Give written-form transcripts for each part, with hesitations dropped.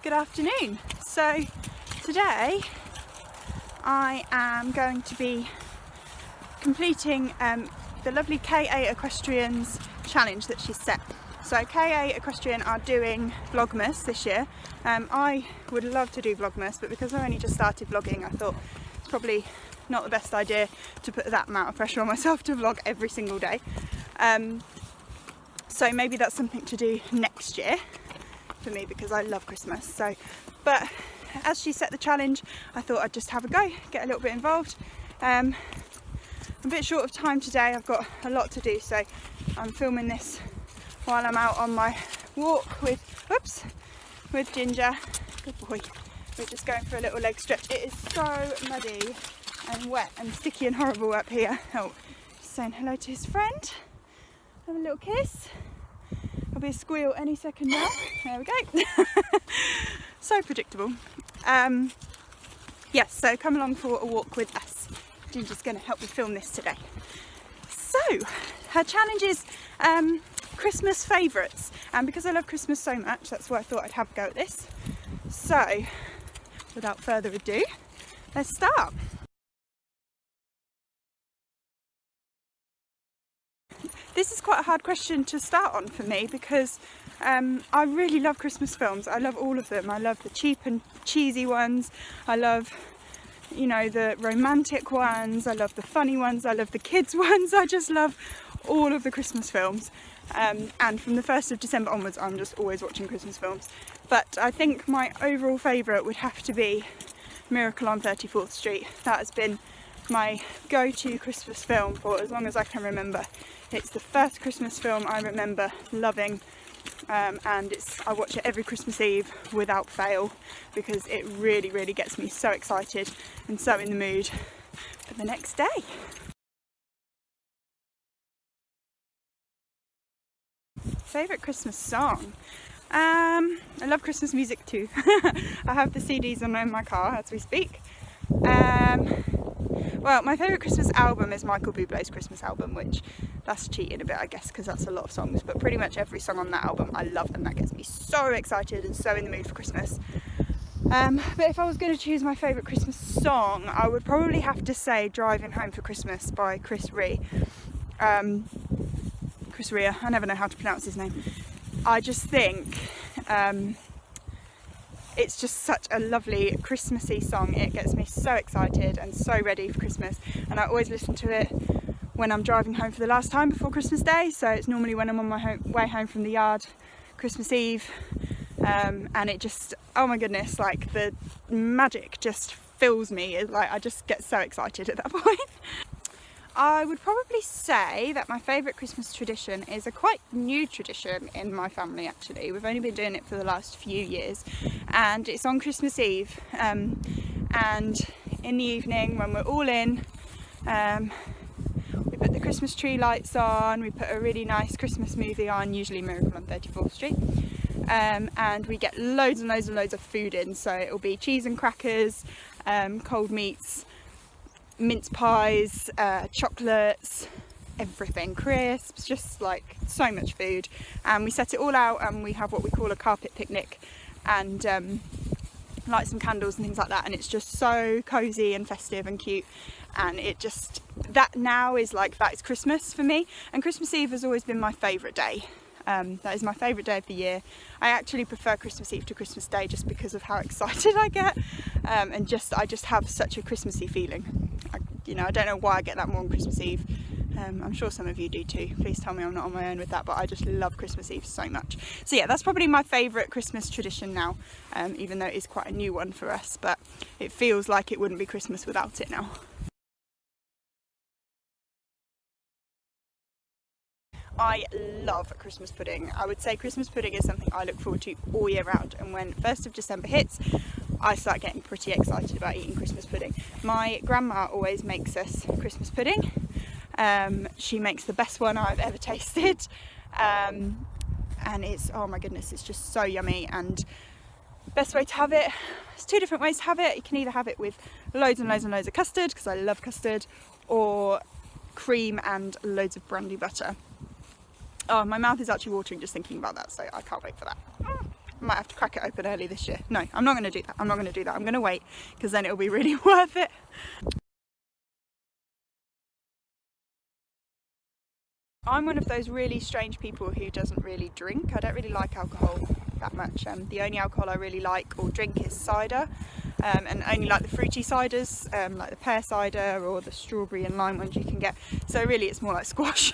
Good afternoon. So today I am going to be completing the lovely KA Equestrian's challenge that she's set. So KA Equestrian are doing Vlogmas this year. I would love to do Vlogmas, but because I only just started vlogging, I thought it's probably not the best idea to put that amount of pressure on myself to vlog every single day. So maybe that's something to do next year for me, because I love Christmas. But as she set the challenge, I thought I'd just have a go, get a little bit involved. I'm a bit short of time today, I've got a lot to do, so I'm filming this while I'm out on my walk with Ginger. Good boy. We're just going for a little leg stretch. It is so muddy and wet and sticky and horrible up here. Oh, just saying hello to his friend. Have a little kiss. There'll be a squeal any second now. There we go. So predictable. Yes, so come along for a walk with us. Ginger's going to help me film this today. So, her challenge is Christmas favourites, and because I love Christmas so much, that's why I thought I'd have a go at this. So, without further ado, let's start. This is quite a hard question to start on for me, because I really love Christmas films. I love all of them. I love the cheap and cheesy ones. I love, you know, the romantic ones. I love the funny ones. I love the kids ones. I just love all of the Christmas films. And from the 1st of December onwards, I'm just always watching Christmas films. But I think my overall favourite would have to be Miracle on 34th Street. That has been my go-to Christmas film for as long as I can remember. It's the first Christmas film I remember loving, and I watch it every Christmas Eve without fail, because it really, really gets me so excited and so in the mood for the next day. Favourite Christmas song? I love Christmas music too. I have the CDs on in my car as we speak. Well, my favourite Christmas album is Michael Bublé's Christmas album, which that's cheating a bit, I guess, because that's a lot of songs, but pretty much every song on that album I love, and that gets me so excited and so in the mood for Christmas. But if I was going to choose my favourite Christmas song, I would probably have to say Driving Home for Christmas by Chris Rea. Chris Rea, I never know how to pronounce his name. I just think it's just such a lovely Christmassy song. It gets me so excited and so ready for Christmas, and I always listen to it when I'm driving home for the last time before Christmas Day. So it's normally when I'm on my way home from the yard Christmas Eve, and it just, oh my goodness, like the magic just fills me. Like, I just get so excited at that point. I would probably say that my favourite Christmas tradition is a quite new tradition in my family, actually. We've only been doing it for the last few years, and it's on Christmas Eve, and in the evening when we're all in, we put the Christmas tree lights on, we put a really nice Christmas movie on, usually Miracle on 34th Street, and we get loads and loads and loads of food in. So it'll be cheese and crackers, cold meats, mince pies, chocolates, everything, crisps, just like so much food. And we set it all out, and we have what we call a carpet picnic, and light some candles and things like that, and it's just so cozy and festive and cute. And it just, that now is like, that is Christmas for me. And Christmas Eve has always been my favourite day. That is my favourite day of the year. I actually prefer Christmas Eve to Christmas Day, just because of how excited I get, and I just have such a Christmassy feeling. I don't know why I get that more on Christmas Eve. I'm sure some of you do too. Please tell me I'm not on my own with that, but I just love Christmas Eve so much. So yeah, that's probably my favourite Christmas tradition now, even though it is quite a new one for us, but it feels like it wouldn't be Christmas without it now. I love Christmas pudding. I would say Christmas pudding is something I look forward to all year round, and when 1st of December hits, I start getting pretty excited about eating Christmas pudding. My grandma always makes us Christmas pudding. She makes the best one I've ever tasted, and it's, oh my goodness, it's just so yummy. And best way to have it, there's two different ways to have it. You can either have it with loads and loads and loads of custard, because I love custard, or cream and loads of brandy butter. Oh, my mouth is actually watering just thinking about that, so I can't wait for that. I might have to crack it open early this year. No, I'm not going to do that. I'm not going to do that. I'm going to wait, because then it'll be really worth it. I'm one of those really strange people who doesn't really drink. I don't really like alcohol that much. The only alcohol I really like or drink is cider, and only like the fruity ciders, like the pear cider or the strawberry and lime ones you can get. So really it's more like squash.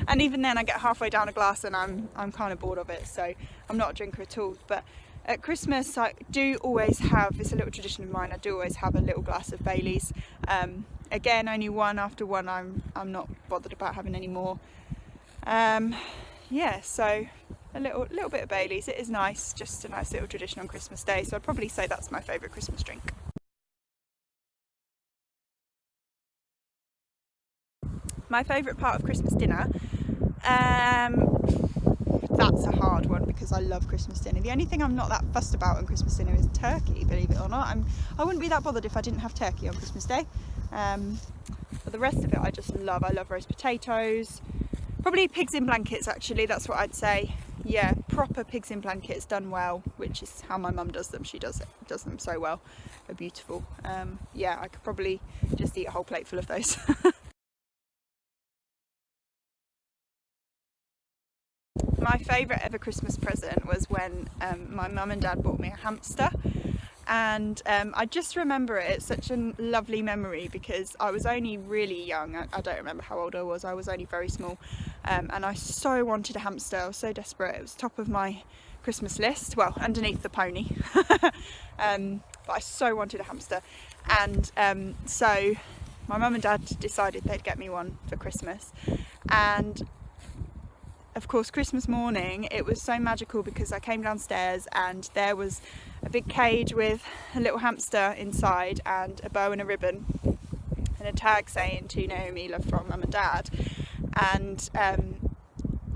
And even then I get halfway down a glass and I'm kind of bored of it, so I'm not a drinker at all. But at Christmas I do always have, it's a little tradition of mine, I do always have a little glass of Baileys. Again, only one after one. I'm not bothered about having any more. Yeah, so a little bit of Baileys. It is nice, just a nice little tradition on Christmas Day. So I'd probably say that's my favourite Christmas drink. My favourite part of Christmas dinner, that's a hard one because I love Christmas dinner. The only thing I'm not that fussed about on Christmas dinner is turkey, believe it or not. I wouldn't be that bothered if I didn't have turkey on Christmas Day. But the rest of it I just love. I love roast potatoes, probably pigs in blankets actually, that's what I'd say. Yeah, proper pigs in blankets done well, which is how my mum does them. She does them so well. They're beautiful. Yeah, I could probably just eat a whole plate full of those. My favourite ever Christmas present was when my mum and dad bought me a hamster, and I just remember it. It's such a lovely memory because I was only really young. I don't remember how old I was only very small, and I so wanted a hamster. I was so desperate. It was top of my Christmas list, well, underneath the pony. But I so wanted a hamster, and so my mum and dad decided they'd get me one for Christmas. And of course, Christmas morning, it was so magical because I came downstairs and there was a big cage with a little hamster inside and a bow and a ribbon and a tag saying "To Naomi, love from Mum and Dad." And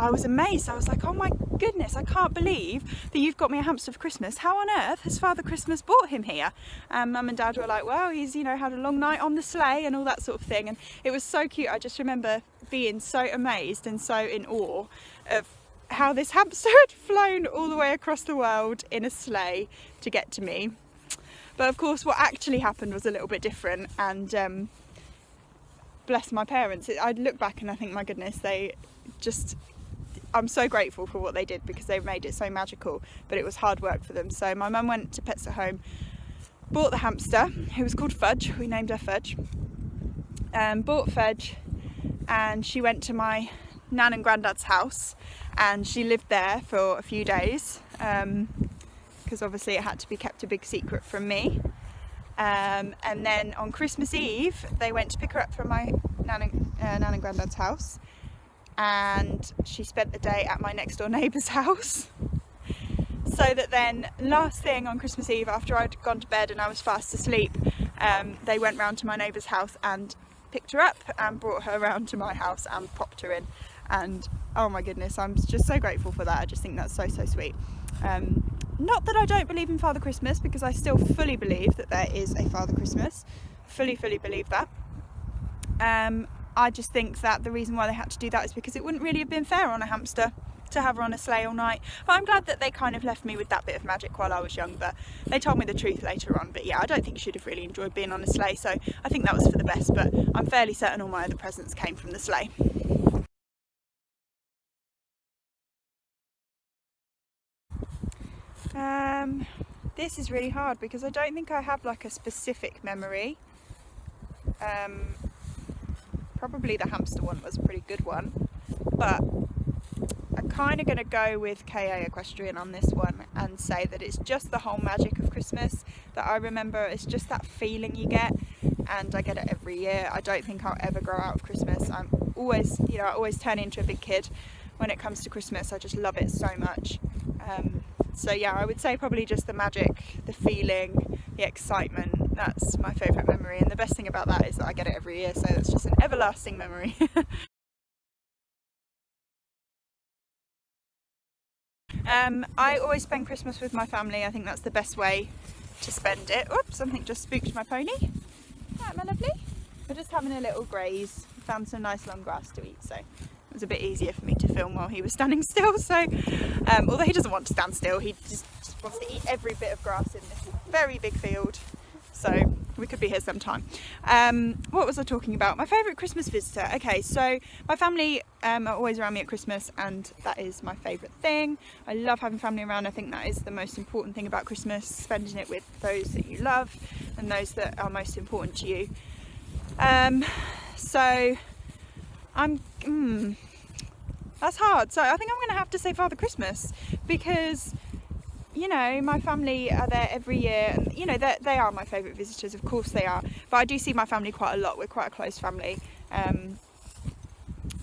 I was amazed. I was like, oh my goodness, I can't believe that you've got me a hamster for Christmas. How on earth has Father Christmas brought him here? And Mum and Dad were like, well, he's, you know, had a long night on the sleigh and all that sort of thing. And it was so cute. I just remember being so amazed and so in awe of how this hamster had flown all the way across the world in a sleigh to get to me. But of course what actually happened was a little bit different, and bless my parents. I look back and I think, my goodness, I'm so grateful for what they did because they made it so magical, but it was hard work for them. So my mum went to Pets at Home, bought the hamster, who was called Fudge. We named her Fudge. Bought Fudge, and she went to my nan and granddad's house, and she lived there for a few days because obviously it had to be kept a big secret from me. And then on Christmas Eve they went to pick her up from my nan and granddad's house, and she spent the day at my next door neighbour's house, so that then last thing on Christmas Eve, after I'd gone to bed and I was fast asleep, they went round to my neighbour's house and picked her up and brought her around to my house and popped her in. And oh my goodness, I'm just so grateful for that. I just think that's so sweet. Not that I don't believe in Father Christmas, because I still fully believe that there is a Father Christmas. Fully believe that. I just think that the reason why they had to do that is because it wouldn't really have been fair on a hamster to have her on a sleigh all night. But I'm glad that they kind of left me with that bit of magic while I was young, but they told me the truth later on. But yeah, I don't think she'd have really enjoyed being on a sleigh, so I think that was for the best. But I'm fairly certain all my other presents came from the sleigh. This is really hard because I don't think I have like a specific memory. Probably the hamster one was a pretty good one, but I'm kind of going to go with KA Equestrian on this one and say that it's just the whole magic of Christmas that I remember. It's just that feeling you get, and I get it every year. I don't think I'll ever grow out of Christmas. I'm always, I always turn into a big kid when it comes to Christmas. I just love it so much. So yeah, I would say probably just the magic, the feeling, the excitement. That's my favourite memory, and the best thing about that is that I get it every year, so it's just an everlasting memory. I always spend Christmas with my family. I think that's the best way to spend it. Oops, something just spooked my pony. Right, my lovely. We're just having a little graze. We found some nice long grass to eat, so it was a bit easier for me to film while he was standing still. So although he doesn't want to stand still, he just wants to eat every bit of grass in this very big field. So we could be here sometime. What was I talking about? My favourite Christmas visitor. Okay, so my family are always around me at Christmas, and that is my favourite thing. I love having family around. I think that is the most important thing about Christmas, spending it with those that you love and those that are most important to you. So that's hard. So I think I'm going to have to say Father Christmas, because you know, my family are there every year, and you know, they are my favourite visitors, of course they are, but I do see my family quite a lot. We're quite a close family.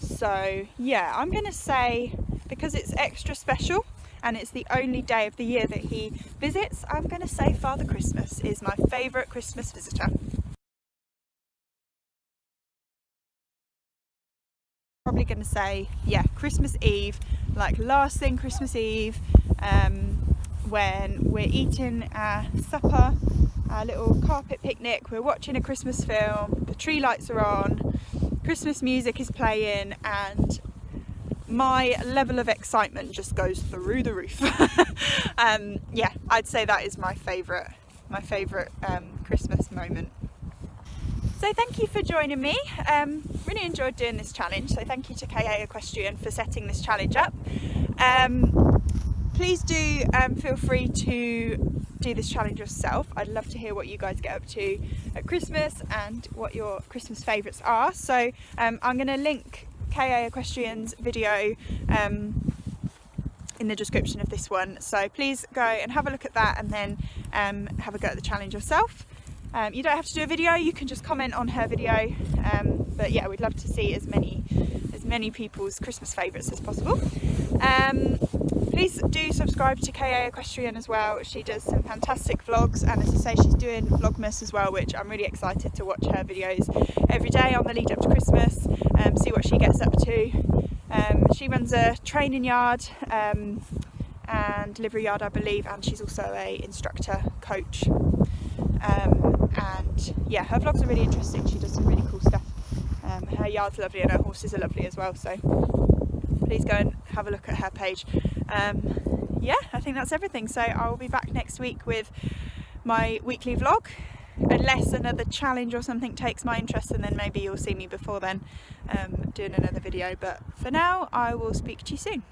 So yeah, I'm going to say, because it's extra special and it's the only day of the year that he visits, I'm going to say Father Christmas is my favourite Christmas visitor. Probably going to say, yeah, Christmas Eve, like last thing Christmas Eve, when we're eating our supper, our little carpet picnic, we're watching a Christmas film, the tree lights are on, Christmas music is playing, and my level of excitement just goes through the roof. Yeah, I'd say that is my favourite Christmas moment. So thank you for joining me. Really enjoyed doing this challenge, so thank you to KA Equestrian for setting this challenge up. Please do feel free to do this challenge yourself. I'd love to hear what you guys get up to at Christmas and what your Christmas favourites are. So I'm going to link KA Equestrian's video in the description of this one. So please go and have a look at that, and then have a go at the challenge yourself. You don't have to do a video, you can just comment on her video, but yeah, we'd love to see as many people's Christmas favourites as possible. Please do subscribe to KA Equestrian as well. She does some fantastic vlogs, and as I say, she's doing Vlogmas as well, which I'm really excited to watch her videos every day on the lead up to Christmas, see what she gets up to. She runs a training yard and livery yard, I believe, and she's also a instructor coach. And yeah, her vlogs are really interesting. She does some really cool stuff. Her yard's lovely and her horses are lovely as well, so please go and have a look at her page. Yeah, I think that's everything. So I will be back next week with my weekly vlog, unless another challenge or something takes my interest, and then maybe you'll see me before then doing another video. But for now, I will speak to you soon.